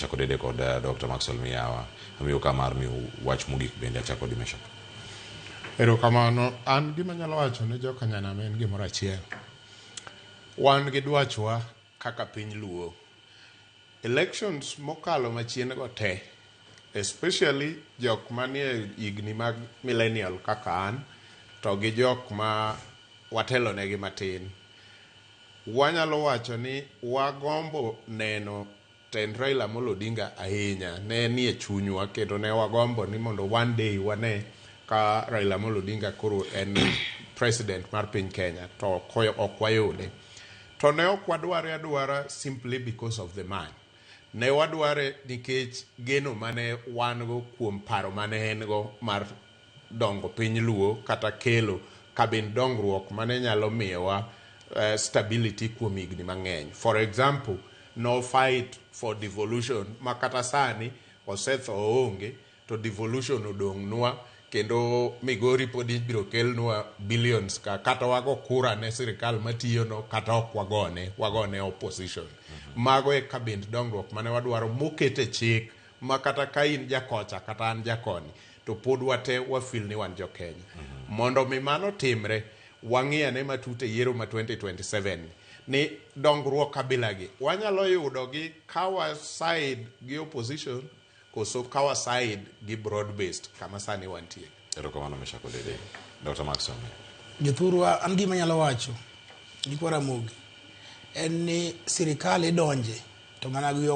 Meshack Odede kod Dr. Maxwell Miyawa. Amiyo kamar mi wach mogik bende achako di Meshack. Erokamano, an gima nyalo wacho ne jokanyanam en gimoro achiel. Wan gi dwachwa kaka piny luo. Elections mokalo machien go te, especially jok manie higni mag millennial kaka an, to gi jok ma watelo negi matin. Wanyalo wacho ni wagombo neno tend Raila Amolo Odinga ahinya. Ne nie chunywa kendo ne wagombo ni mondo one day wane ka Raila Amolo Odinga koro en president mar piny Kenya, to ok wayude. To ne ok wadware adwara simply because of the man. Ne wadware nikech geno mane wan go kuom paro mane en go mar dongo piny luo kata kelo kabin dongruok mane nyalo miyowa stability kuom higni mang'eny. For example, no fight for devolution makata sani osetho onge to devolution odong'nwa kendo Migori pod ibiro kelnwa billions kata wago kura ne sirikal matiyo no kata ok wagone opposition. Mago e kabind dongruok mane wadwaro mokete chik makata ka in jakocha kata an jakoni to pod wate wafil ni wan jo Kenya. Mondo mi mano timre, Wang'ii ane matute yiero ma 2027 ni dongruok kabila gi wanyalo yudo gi kawa side gi opposition koso kawa side gi Brodbes kama sani wantie. Erokamano Meshack Odede. Dr. Maxwell. Jothurwa an gima nyalo wacho gi Kwaramogi en ni sirikal idonje to mana gi